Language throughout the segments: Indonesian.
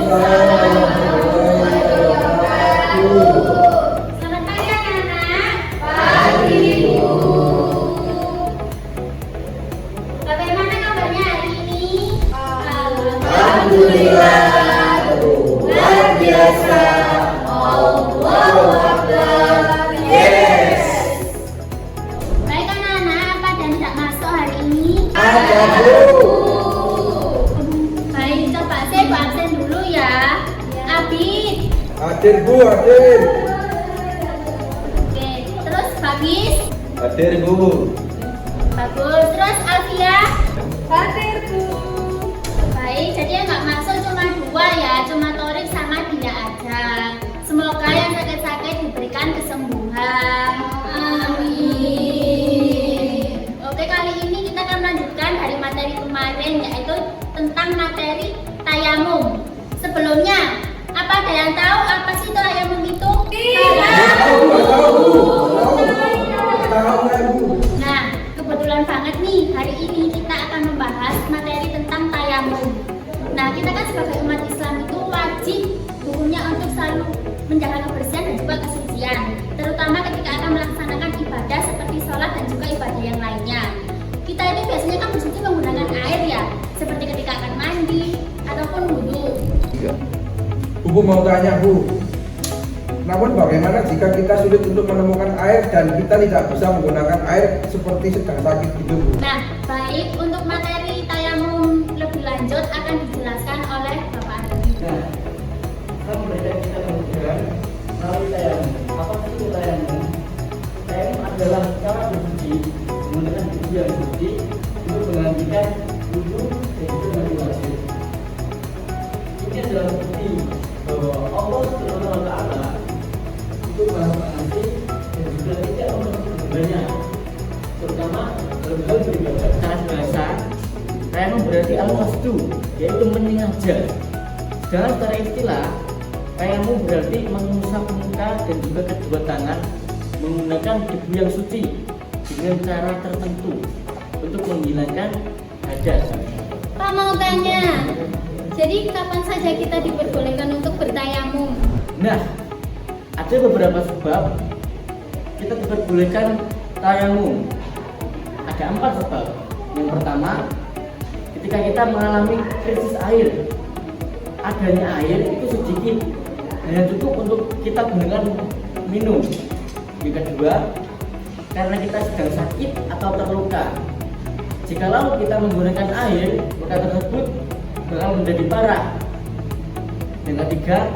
Selamat pagi anak-anak. Pagi Bu. Bagaimana kabarnya hari ini? Alhamdulillah, luar biasa. Allahu Akbar. Yes. Baik anak-anak, apa dan tidak masuk hari ini? Ada Bu. Baik, coba saya absen dulu ya. Abid. Hadir Bu, hadir. Oke, terus Babis. Hadir Bu. Bagus. Terus Alfia. Hadir Bu. Baik, jadi yang nggak masuk cuma dua ya, cuma Torik sama Dia aja. Semoga yang sakit-sakit diberikan kesembuhan. Amin. Oke, kali ini kita akan melanjutkan dari materi kemarin, yaitu tentang materi tayamum. Sebelumnya, apa ada yang tahu apa sih itu tayamum itu? Nah, kebetulan banget nih, hari ini kita akan membahas materi tentang tayamum. Nah, kita kan sebagai umat Islam itu wajib hukumnya untuk selalu menjaga kebersihan dan juga kesucian, terutama ketika akan melaksanakan ibadah seperti sholat dan juga ibadah yang lainnya. Kita itu biasanya kan bersuci menggunakan air ya, seperti ketika akan mandi ataupun wudhu. Bu mau tanya Bu. Namun bagaimana jika kita sulit untuk menemukan air dan kita tidak bisa menggunakan air seperti sedang sakit gitu Bu? Nah, baik, untuk materi tayamum lebih lanjut akan dijelaskan oleh Bapak Andi. Nah, saya memberikan kita kemudian melalui tayamum. Apa itu tayamum? Tayamum adalah cara bersuci menggunakan baju yang suci untuk menggantikan wudhu dan juga mandi wajib. Ini adalah bukti bahwa Allah Subhanahu wa Ta'ala itu Maha Pengasih dan juga tidak menuntut banyak, terutama dalam hal beribadah. Secara bahasa, tayamum berarti al-qasdu, yaitu menyengaja. Sedangkan secara istilah, tayamum berarti mengusap muka dan juga kedua tangan menggunakan debu yang suci dengan cara tertentu untuk menghilangkan hadas. Pak mau tanya, jadi kapan saja kita diperbolehkan untuk bertayamum? Nah, ada beberapa sebab kita diperbolehkan tayamum. Ada 4 sebab. Yang pertama, ketika kita mengalami krisis air, adanya air itu sedikit, hanya cukup untuk kita gunakan minum. Yang kedua, karena kita sedang sakit atau terluka. Jikalau kita menggunakan air, luka tersebut bakal menjadi parah. Yang ketiga,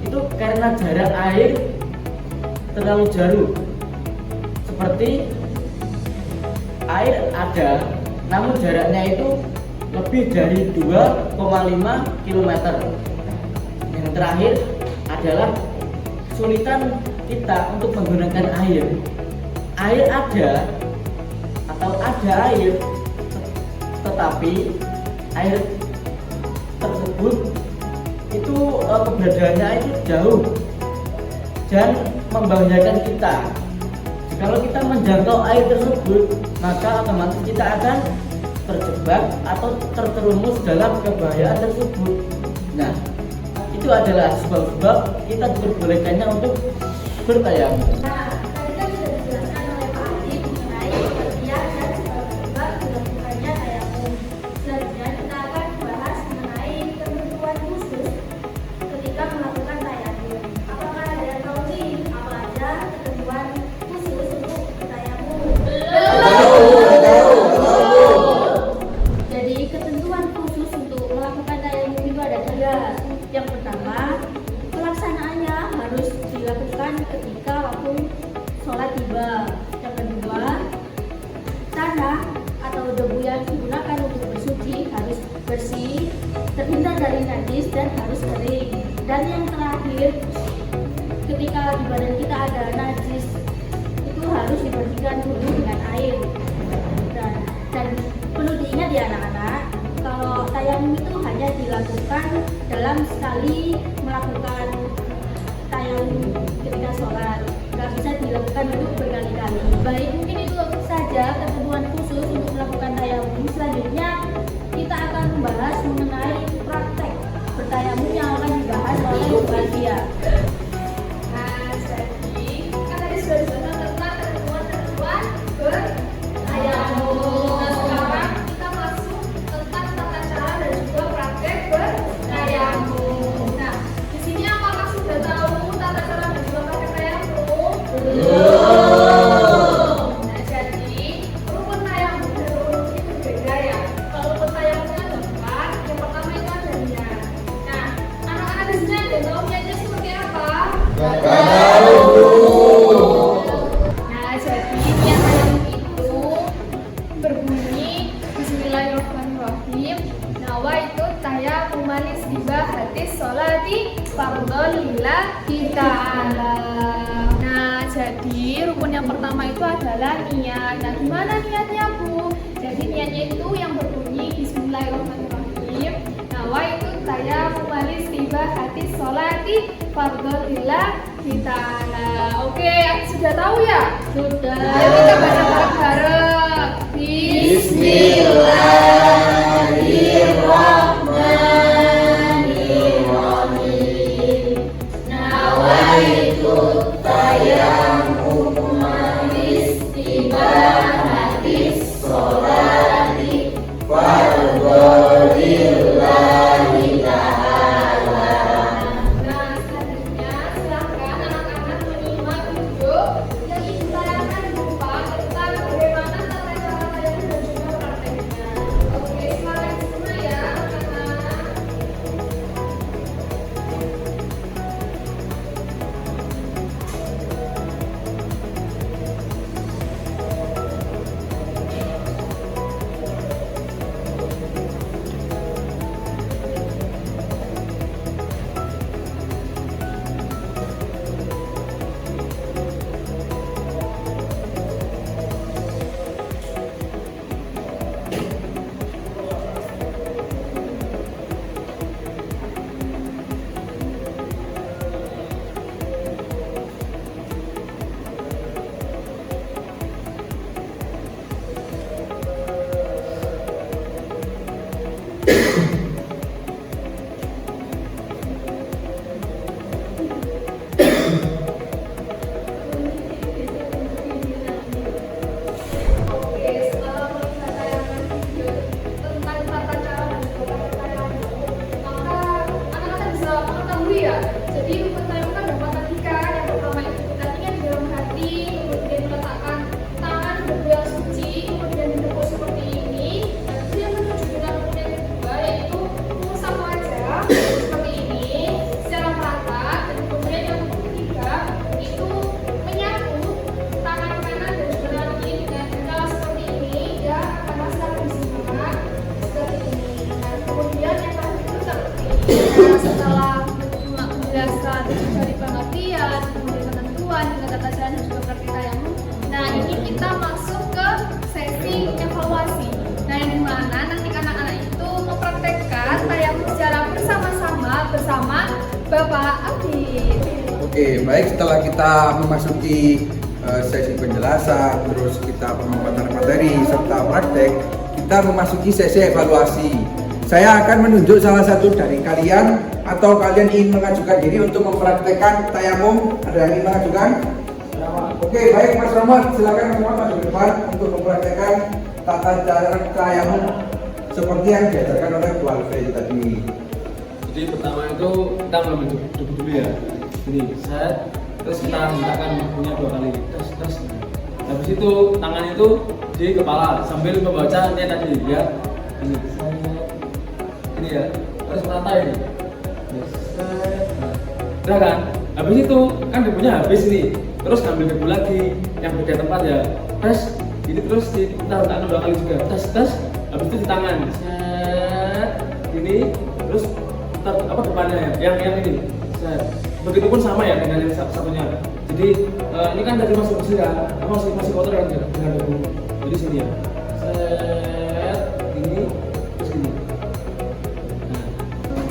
itu karena jarak air terlalu jauh. Seperti air ada, namun jaraknya itu lebih dari 2,5 km. Yang terakhir adalah kesulitan kita untuk menggunakan air. Air ada atau ada air, tetapi air tersebut itu keberadaannya itu jauh dan membahayakan kita. Kalau kita menjangkau air tersebut, maka otomatis kita akan terjebak atau terjerumus dalam kebahayaan tersebut. Nah, itu adalah sebab-sebab kita diperbolehkannya untuk bertayamum. Nah, tadi kan sudah dijelaskan oleh Pak Adi mengenai pengertian dan sebab-sebab dilakukannya tayamum. Selanjutnya kita akan bahas mengenai ketentuan khusus ketika melakukan tayamum. Apakah ada yang tahu nih apa aja ketentuan khusus untuk bertayamum? Jadi ketentuan khusus untuk melakukan tayamum itu ada 3. Yang pertama, pelaksanaannya harus dilakukan ketika waktu sholat tiba. Yang kedua, tanah atau debu yang digunakan untuk bersuci harus bersih, terhindar dari najis dan harus kering. Dan yang terakhir, ketika di badan kita ada najis, itu harus dibersihkan dulu dengan air. Dan perlu diingat ya anak-anak, kalau tayamum itu hanya dilakukan dalam sekali melakukan tayamum ketika sholat, nggak bisa dilakukan untuk berkali-kali. Baik, mungkin itu saja ketentuan khusus untuk melakukan tayamum. Selanjutnya kita akan membahas mengenai praktek bertayamum fardhu lillahi ta'ala. Nah, jadi rukun yang pertama itu adalah niat. Nah, gimana niatnya, Bu? Jadi niatnya itu yang berbunyi Bismillahirrahmanirrahim. Nawaitu tayammum istibahati sholati fardhu lillahi ta'ala. Oke, sudah tahu ya? Sudah. Ayo kita baca bareng-bareng. Bismillahirrahmanirrahim. Nawaitu tayammum istibahati sholati fardhu lillahi ta'ala. Nah, selanjutnya silakan anak-anak menyimak video yang ditayangkan berupa tentang bagaimana tata cara tayangan dan juga prakteknya. Oke, silakan semua ya, anak-anak. Oke, setelah melihat tayangan video tentang tata cara dan juga tayangan, maka anak-anak bisa mengetahui ya. Jadi rukun tayammum kan dapat tiga. Yang pertama itu kita niat di dalam hati, kemudian meletakkan tangan berdoa yang suci, kemudian didekuk seperti ini. Dan itu yang menuju dengan rukun yang kedua, yaitu mengusap wajah seperti ini secara merata. Dan kemudian yang ketiga itu menyapu tangan kanan dan juga tangan kiri dengan cara seperti ini ya, karena secara disimak seperti ini. Dan kemudian yang terakhir itu seperti ini. Nah, setelah menjelaskan dari pengertian, kemudian ketentuan, juga tata cara dan juga praktik tayammum. Nah, ini kita masuk ke sesi evaluasi. Nah, yang dimana nanti anak-anak itu mempraktekkan tayammum secara bersama-sama bersama Bapak Adit. Oke, baik, setelah kita memasuki sesi penjelasan, terus kita pemaparan materi serta praktek, kita memasuki sesi evaluasi. Saya akan menunjuk salah satu dari kalian atau kalian ingin mengajukan diri untuk mempraktekkan tayammum. Ada yang ingin mengajukan? Oke, baik Mas Rahmat, silakan semua masuk ke depan untuk mempraktekkan tata cara tayammum seperti yang diajarkan oleh Bu Alfred tadi. Jadi pertama itu kita mengambil duduk dulu ya. Ini set, terus kita hentakkan bunyinya 2 kali. Terus. Habis itu tangan itu di kepala sambil membaca niat tadi ya. Ini set. Ini ya. Terus merata ini. Set. Udah kan? Habis itu kan debunya habis nih. Terus ngambil debu lagi yang beda tempat ya. Tes. Ini terus kita hentakkan 2 kali juga. Tes. Habis itu di tangan. Set. Ini terus depannya ya, yang ini. Begitupun sama ya dengan yang satunya. Jadi ini kan tadi masuk bersih kan, masih kotor kan dengan debu. Jadi sini ya. Ini terus ini. Nah.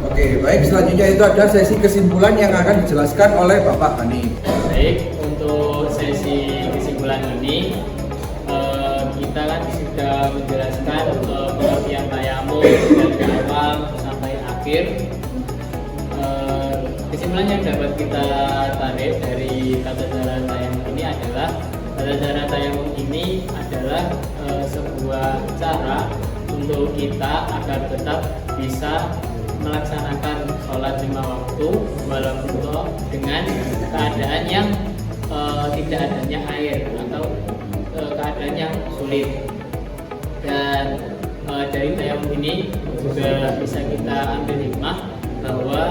Oke, baik, selanjutnya itu ada sesi kesimpulan yang akan dijelaskan oleh Bapak Hani. Baik, untuk sesi kesimpulan ini kita kan sudah menjelaskan pengertian tayammum dari awal sampai akhir. Kesimpulan yang dapat kita tarik dari tata cara tayammum ini adalah tata cara tayammum ini adalah sebuah cara untuk kita agar tetap bisa melaksanakan sholat 5 waktu walaupun dengan keadaan yang tidak adanya air atau keadaan yang sulit. Dan dari tayammum ini juga bisa kita ambil hikmah bahwa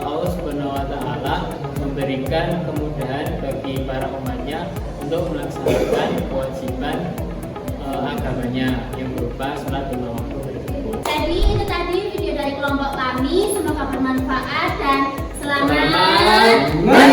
Allah Subhanahu wa Ta'ala memberikan kemudahan bagi para umatnya untuk melaksanakan kewajiban agamanya yang berupa sholat 5 waktu tersebut. Jadi itu tadi video dari kelompok kami, semoga bermanfaat dan selamat Mari